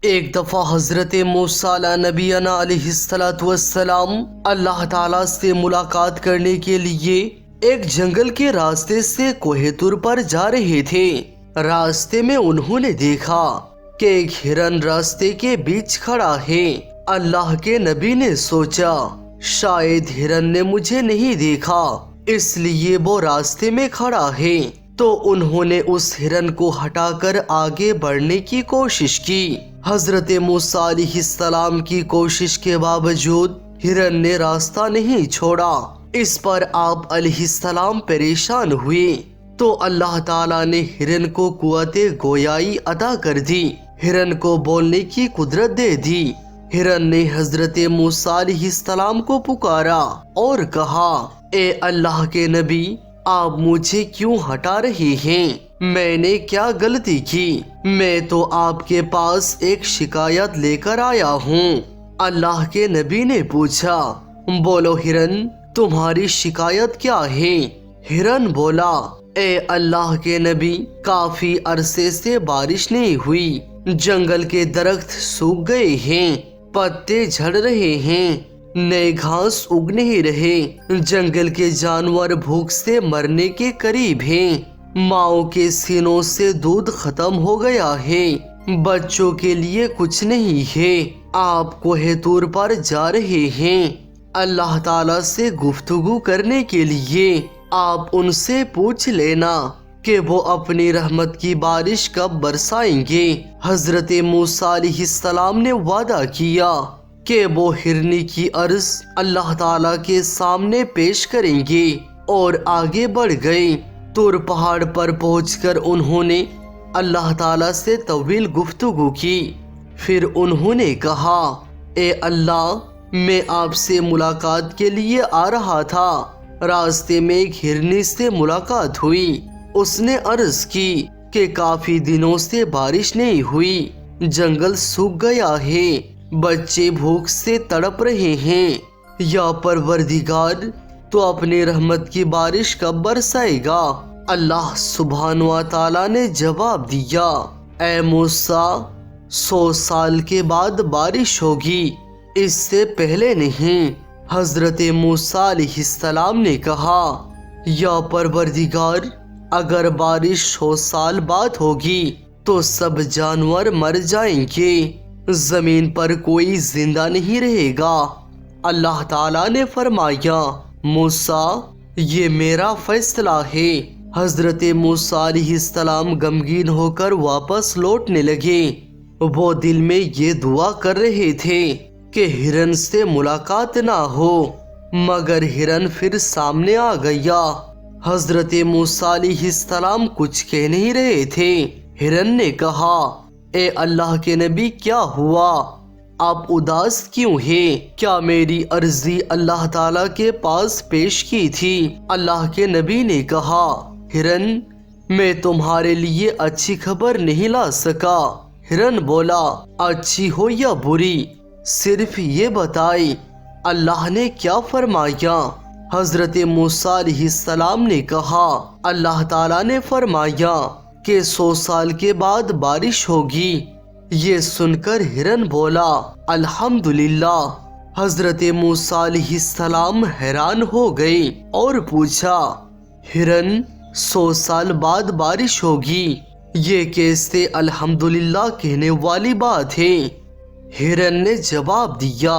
ایک دفعہ حضرت موسیٰ علیہ نبینا علیہ السلام اللہ تعالیٰ سے ملاقات کرنے کے لیے ایک جنگل کے راستے سے کوہ طور پر جا رہے تھے۔ راستے میں انہوں نے دیکھا کہ ایک ہرن راستے کے بیچ کھڑا ہے۔ اللہ کے نبی نے سوچا شاید ہرن نے مجھے نہیں دیکھا اس لیے وہ راستے میں کھڑا ہے، تو انہوں نے اس ہرن کو ہٹا کر آگے بڑھنے کی کوشش کی۔ حضرت موسیٰ علیہ السلام کی کوشش کے باوجود ہرن نے راستہ نہیں چھوڑا۔ اس پر آپ علیہ السلام پریشان ہوئے تو اللہ تعالیٰ نے ہرن کو قوت گویائی عطا کر دی، ہرن کو بولنے کی قدرت دے دی۔ ہرن نے حضرت موسیٰ علیہ السلام کو پکارا اور کہا، اے اللہ کے نبی، آپ مجھے کیوں ہٹا رہے ہیں؟ میں نے کیا غلطی کی؟ میں تو آپ کے پاس ایک شکایت لے کر آیا ہوں۔ اللہ کے نبی نے پوچھا، بولو ہرن، تمہاری شکایت کیا ہے؟ ہرن بولا، اے اللہ کے نبی، کافی عرصے سے بارش نہیں ہوئی، جنگل کے درخت سوکھ گئے ہیں، پتے جھڑ رہے ہیں، نئے گھاس اگ نہیں رہے، جنگل کے جانور بھوک سے مرنے کے قریب ہیں، ماؤں کے سینوں سے دودھ ختم ہو گیا ہے، بچوں کے لیے کچھ نہیں ہے، آپ کوہ طور پر جا رہے ہیں اللہ تعالیٰ سے گفتگو کرنے کے لیے۔ آپ ان سے پوچھ لینا کہ وہ اپنی رحمت کی بارش کب برسائیں گے۔ حضرت موسیٰ علیہ السلام نے وعدہ کیا کہ وہ ہرنی کی عرض اللہ تعالیٰ کے سامنے پیش کریں گے اور آگے بڑھ گئے۔ طور پہاڑ پر پہنچ کر انہوں نے اللہ تعالیٰ سے طویل گفتگو کی۔ پھر انہوں نے کہا، اے اللہ، میں آپ سے ملاقات کے لیے آ رہا تھا، راستے میں ایک ہرنی سے ملاقات ہوئی۔ اس نے عرض کی کہ کافی دنوں سے بارش نہیں ہوئی، جنگل سوکھ گیا ہے، بچے بھوک سے تڑپ رہے ہیں، یا پروردگار تو اپنی رحمت کی بارش کب برسائے گا؟ اللہ سبحانہ و تعالیٰ نے جواب دیا، اے موسیٰ، 100 سال کے بعد بارش ہوگی، اس سے پہلے نہیں۔ حضرت موسیٰ علیہ السلام نے کہا، یا پروردگار، اگر بارش 100 سال بعد ہوگی تو سب جانور مر جائیں گے، زمین پر کوئی زندہ نہیں رہے گا۔ اللہ تعالیٰ نے فرمایا، موسیٰ، یہ میرا فیصلہ ہے۔ حضرت موسیٰ علیہ السلام غمگین ہو کر واپس لوٹنے لگے۔ وہ دل میں یہ دعا کر رہے تھے کہ ہرن سے ملاقات نہ ہو، مگر ہرن پھر سامنے آ گیا۔ حضرت موسیٰ علیہ السلام کچھ کہہ نہیں رہے تھے۔ ہرن نے کہا، اے اللہ کے نبی، کیا ہوا؟ آپ اداس کیوں ہیں؟ کیا میری عرضی اللہ تعالیٰ کے پاس پیش کی تھی؟ اللہ کے نبی نے کہا، ہرن، میں تمہارے لیے اچھی خبر نہیں لا سکا۔ ہرن بولا، اچھی ہو یا بری، صرف یہ بتائی اللہ نے کیا فرمایا؟ حضرت موسیٰ علیہ السلام نے کہا، اللہ تعالیٰ نے فرمایا کہ 100 سال کے بعد بارش ہوگی۔ یہ سن کر ہرن بولا، الحمدللہ۔ حضرت موسیٰ علیہ السلام حیران ہو گئے اور پوچھا، ہرن، 100 سال بعد بارش ہوگی، یہ کیسے الحمدللہ کہنے والی بات ہے؟ ہرن نے جواب دیا،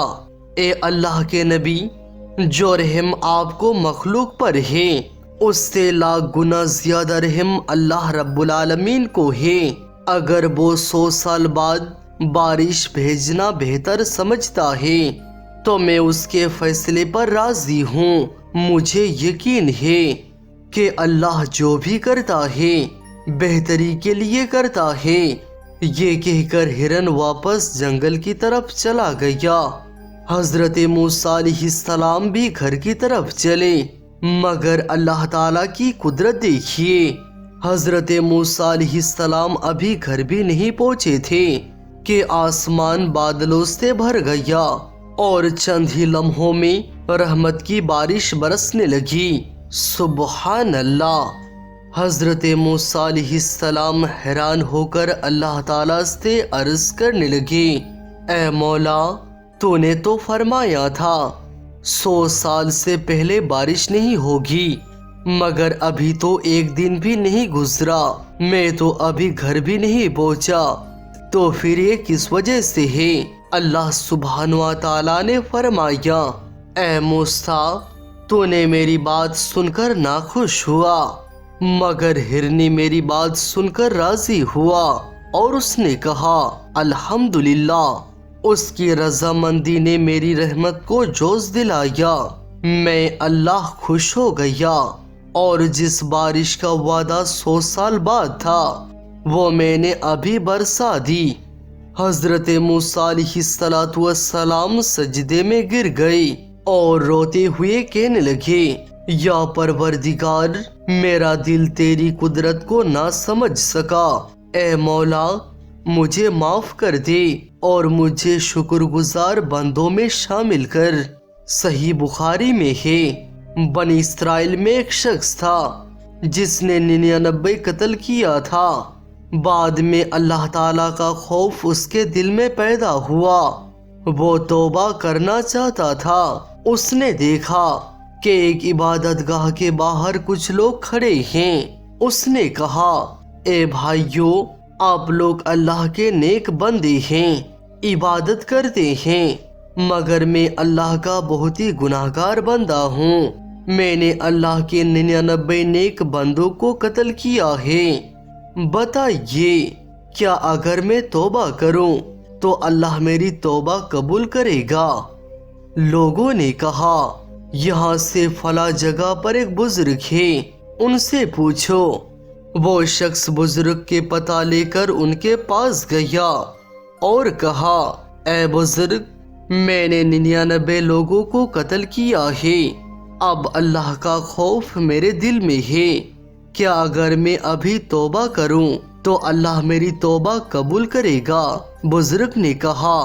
اے اللہ کے نبی، جو رحم آپ کو مخلوق پر ہے اس سے لاکھ گنا زیادہ رحم اللہ رب العالمین کو ہے۔ اگر وہ 100 سال بعد بارش بھیجنا بہتر سمجھتا ہے تو میں اس کے فیصلے پر راضی ہوں۔ مجھے یقین ہے کہ اللہ جو بھی کرتا ہے بہتری کے لیے کرتا ہے۔ یہ کہہ کر ہرن واپس جنگل کی طرف چلا گیا۔ حضرت موسیٰ علیہ السلام بھی گھر کی طرف چلے، مگر اللہ تعالیٰ کی قدرت دیکھیے، حضرت موسیٰ علیہ السلام ابھی گھر بھی نہیں پہنچے تھے کہ آسمان بادلوں سے بھر گیا اور چند ہی لمحوں میں رحمت کی بارش برسنے لگی۔ سبحان اللہ۔ حضرت موسیٰ علیہ السلام حیران ہو کر اللہ تعالیٰ سے عرض کرنے لگے، اے مولا، تو نے تو فرمایا تھا 100 سال سے پہلے بارش نہیں ہوگی، مگر ابھی تو ایک دن بھی نہیں گزرا، میں تو ابھی گھر بھی نہیں پہنچا، تو پھر یہ کس وجہ سے ہے؟ اللہ سبحانہ و تعالیٰ نے فرمایا، اے موسیٰ، تو نے میری بات سن کر ناخوش ہوا، مگر ہرنی میری بات سن کر راضی ہوا اور اس نے کہا الحمدللہ، اس کی رضامندی نے میری رحمت کو جوش دلایا، میں اللہ خوش ہو گیا، اور جس بارش کا وعدہ 100 سال بعد تھا وہ میں نے ابھی برسا دی۔ حضرت موسیٰ علیہ السلام سجدے میں گر گئے اور روتے ہوئے کہنے لگے، یا پروردگار، میرا دل تیری قدرت کو نہ سمجھ سکا، اے مولا، مجھے معاف کر دے اور مجھے شکر گزار بندوں میں شامل کر۔ صحیح بخاری میں ہے، بنی اسرائیل میں ایک شخص تھا جس نے 99 قتل کیا تھا، بعد میں اللہ تعالیٰ کا خوف اس کے دل میں پیدا ہوا، وہ توبہ کرنا چاہتا تھا، اس نے دیکھا کہ ایک عبادت گاہ کے باہر کچھ لوگ کھڑے ہیں، اس نے کہا، اے بھائیو، آپ لوگ اللہ کے نیک بندے ہیں، عبادت کرتے ہیں، مگر میں اللہ کا بہت ہی گناہگار بندہ ہوں، میں نے اللہ کے 99 نیک بندوں کو قتل کیا ہے، بتائیے کیا اگر میں توبہ کروں تو اللہ میری توبہ قبول کرے گا؟ لوگوں نے کہا، یہاں سے فلاں جگہ پر ایک بزرگ ہے، ان سے پوچھو۔ وہ شخص بزرگ کے پتہ لے کر ان کے پاس گیا اور کہا، اے بزرگ، میں نے 99 لوگوں کو قتل کیا ہے، اب اللہ کا خوف میرے دل میں ہے، کیا اگر میں ابھی توبہ کروں تو اللہ میری توبہ قبول کرے گا؟ بزرگ نے کہا،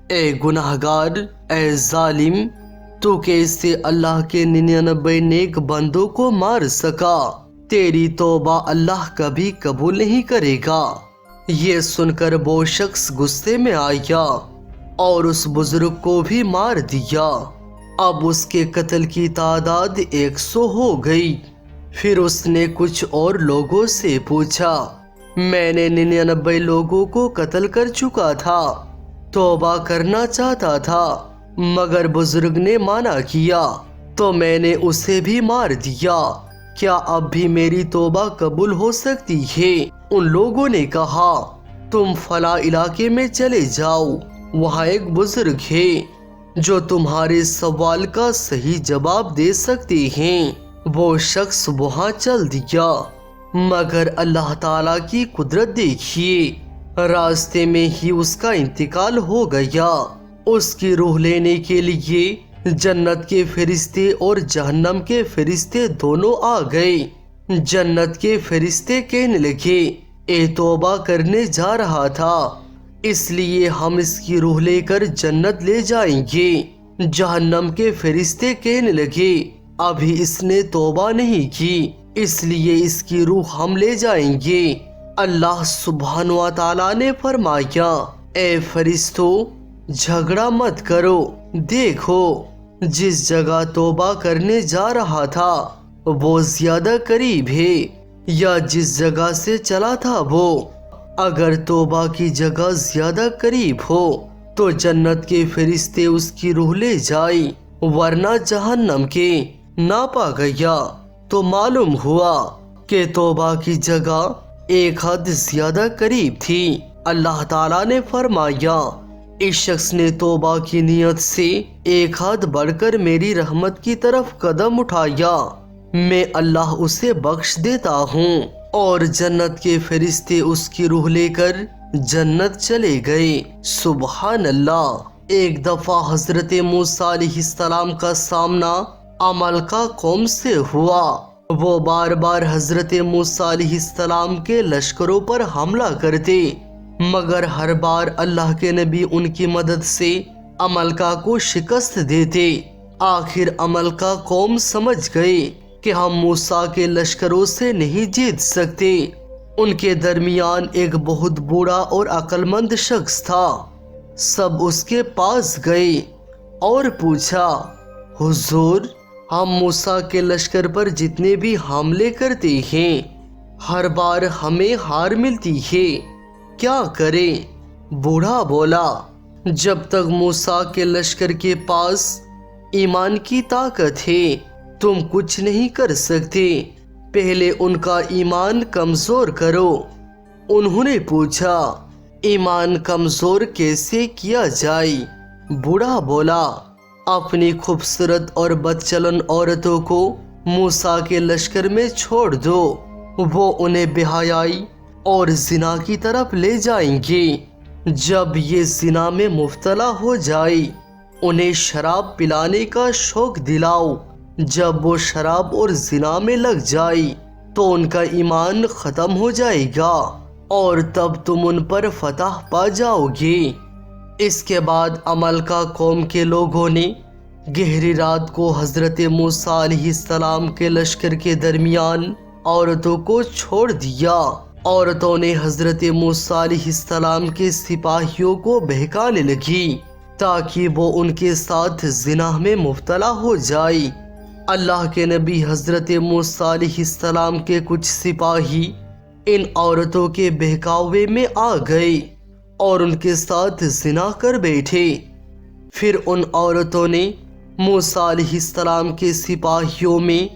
اے گناہگار، اے ظالم، تو کیسے اللہ کے 99 نیک بندوں کو مار سکا؟ تیری توبہ اللہ کبھی قبول نہیں کرے گا۔ یہ سن کر وہ شخص غصے میں آیا اور اس بزرگ کو بھی مار دیا، اب اس کے قتل کی تعداد 100 ہو گئی۔ پھر اس نے کچھ اور لوگوں سے پوچھا، میں نے 99 لوگوں کو قتل کر چکا تھا، توبہ کرنا چاہتا تھا، مگر بزرگ نے منع کیا تو میں نے اسے بھی مار دیا، کیا اب بھی میری توبہ قبول ہو سکتی ہے؟ ان لوگوں نے کہا، تم فلاں علاقے میں چلے جاؤ، وہاں ایک بزرگ ہے جو تمہارے سوال کا صحیح جواب دے سکتے ہیں۔ وہ شخص وہاں چل دیا، مگر اللہ تعالیٰ کی قدرت دیکھیے، راستے میں ہی اس کا انتقال ہو گیا۔ اس کی روح لینے کے لیے جنت کے فرشتے اور جہنم کے فرشتے دونوں آ گئے۔ جنت کے فرشتے کہنے لگے، اے توبہ کرنے جا رہا تھا، اس لیے ہم اس کی روح لے کر جنت لے جائیں گے۔ جہنم کے فرشتے کہنے لگے، ابھی اس نے توبہ نہیں کی، اس لیے اس کی روح ہم لے جائیں گے۔ اللہ سبحانہ و تعالیٰ نے فرمایا، اے فرشتوں، جھگڑا مت کرو، دیکھو جس جگہ توبہ کرنے جا رہا تھا وہ زیادہ قریب ہے یا جس جگہ سے چلا تھا وہ؟ اگر توبہ کی جگہ زیادہ قریب ہو تو جنت کے فرشتے اس کی روح لے جائیں، ورنہ جہنم کے ناپا گیا تو معلوم ہوا کہ توبہ کی جگہ ایک حد زیادہ قریب تھی۔ اللہ تعالیٰ نے فرمایا، اس شخص نے توبہ کی نیت سے ایک ہاتھ بڑھ کر میری رحمت کی طرف قدم اٹھایا، میں اللہ اسے بخش دیتا ہوں، اور جنت کے فرشتے اس کی روح لے کر جنت چلے گئے۔ سبحان اللہ۔ ایک دفعہ حضرت موسیٰ علیہ السلام کا سامنا عمالقہ قوم سے ہوا، وہ بار بار حضرت موسیٰ علیہ السلام کے لشکروں پر حملہ کرتے، مگر ہر بار اللہ کے نبی ان کی مدد سے عمالقہ کو شکست دیتے۔ آخر عمالقہ قوم سمجھ گئے کہ ہم موسیٰ کے لشکروں سے نہیں جیت سکتے۔ ان کے درمیان ایک بہت بوڑھا اور عقل مند شخص تھا۔ سب اس کے پاس گئے اور پوچھا، حضور، ہم موسیٰ کے لشکر پر جتنے بھی حملے کرتے ہیں ہر بار ہمیں ہار ملتی ہے، کیا کریں؟ بوڑھا بولا، جب تک موسیٰ کے لشکر کے پاس ایمان کی طاقت ہے تم کچھ نہیں کر سکتے، پہلے ان کا ایمان کمزور کرو۔ انہوں نے پوچھا، ایمان کمزور کیسے کیا جائے؟ بوڑھا بولا، اپنی خوبصورت اور بدچلن عورتوں کو موسیٰ کے لشکر میں چھوڑ دو، وہ انہیں بے حیائی اور زنا کی طرف لے جائیں گے۔ جب یہ زنا میں مبتلا ہو جائے انہیں شراب پلانے کا شوق دلاؤ، جب وہ شراب اور زنا میں لگ جائے تو ان کا ایمان ختم ہو جائے گا اور تب تم ان پر فتح پا جاؤ گے۔ اس کے بعد عمالقہ قوم کے لوگوں نے گہری رات کو حضرت موسیٰ علیہ السلام کے لشکر کے درمیان عورتوں کو چھوڑ دیا۔ عورتوں نے حضرت موسیٰ علیہ السلام کے سپاہیوں کو بہکانے لگی تاکہ وہ ان کے ساتھ زنا میں مبتلا ہو جائے۔ اللہ کے نبی حضرت موسیٰ علیہ السلام کے کچھ سپاہی ان عورتوں کے بہکاوے میں آ گئے اور ان کے ساتھ زنا کر بیٹھے۔ پھر ان عورتوں نے موسیٰ علیہ السلام کے سپاہیوں میں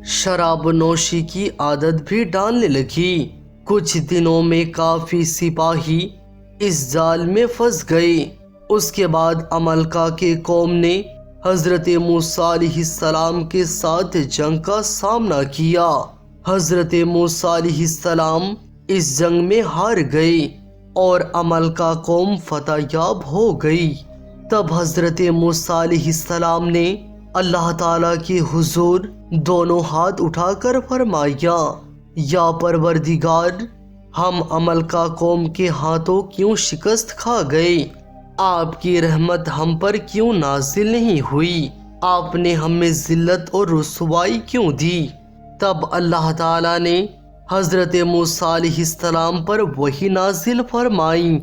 شراب نوشی کی عادت بھی ڈالنے لگی۔ کچھ دنوں میں کافی سپاہی اس جال میں پھنس گئے۔ اس کے بعد عمالقہ کے قوم نے حضرت موسیٰ علیہ السلام کے ساتھ جنگ کا سامنا کیا۔ حضرت موسیٰ علیہ السلام اس جنگ میں ہار گئے اور عمالقہ قوم فتح یاب ہو گئی۔ تب حضرت موسیٰ علیہ السلام نے اللہ تعالیٰ کے حضور دونوں ہاتھ اٹھا کر فرمایا، یا پروردگار، ہم عمالقہ قوم کے ہاتھوں کیوں شکست کھا گئے؟ آپ کی رحمت ہم پر کیوں نازل نہیں ہوئی؟ آپ نے ہمیں ذلت اور رسوائی کیوں دی؟ تب اللہ تعالیٰ نے حضرت موسیٰ علیہ السلام پر وحی نازل فرمائی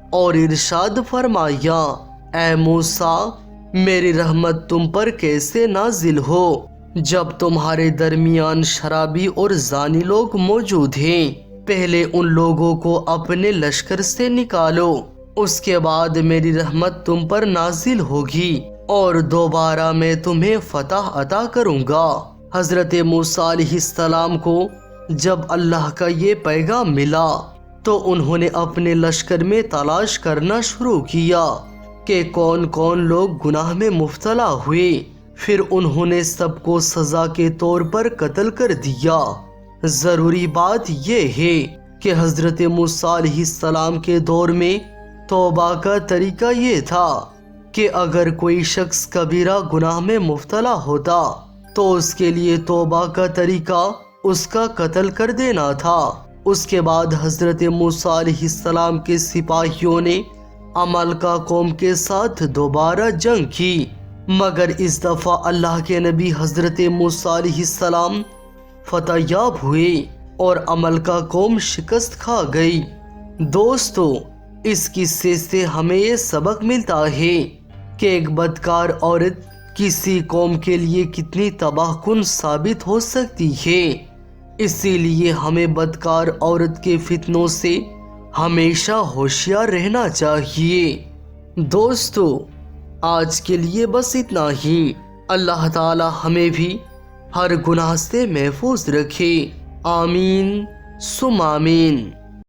اور ارشاد فرمایا، اے موسیٰ، میری رحمت تم پر کیسے نازل ہو جب تمہارے درمیان شرابی اور زانی لوگ موجود ہیں؟ پہلے ان لوگوں کو اپنے لشکر سے نکالو، اس کے بعد میری رحمت تم پر نازل ہوگی اور دوبارہ میں تمہیں فتح عطا کروں گا۔ حضرت موسیٰ علیہ السلام کو جب اللہ کا یہ پیغام ملا تو انہوں نے اپنے لشکر میں تلاش کرنا شروع کیا کہ کون کون لوگ گناہ میں مبتلا ہوئے۔ پھر انہوں نے سب کو سزا کے طور پر قتل کر دیا۔ ضروری بات یہ ہے کہ حضرت موسیٰ علیہ السلام کے دور میں توبہ کا طریقہ یہ تھا کہ اگر کوئی شخص کبیرہ گناہ میں مبتلا ہوتا تو اس کے لیے توبہ کا طریقہ اس کا قتل کر دینا تھا۔ اس کے بعد حضرت موسیٰ علیہ السلام کے سپاہیوں نے عمالقہ قوم کے ساتھ دوبارہ جنگ کی، مگر اس دفعہ اللہ کے نبی حضرت موسیٰ علیہ السلام فتح یاب ہوئے اور عمالقہ قوم شکست کھا گئی۔ دوستو، اس قصے سے ہمیں یہ سبق ملتا ہے کہ ایک بدکار عورت کسی قوم کے لیے کتنی تباہ کن ثابت ہو سکتی ہے۔ اسی لیے ہمیں بدکار عورت کے فتنوں سے ہمیشہ ہوشیار رہنا چاہیے۔ دوستو، آج کے لیے بس اتنا ہی۔ اللہ تعالی ہمیں بھی ہر گناہ سے محفوظ رکھے، آمین ثم آمین۔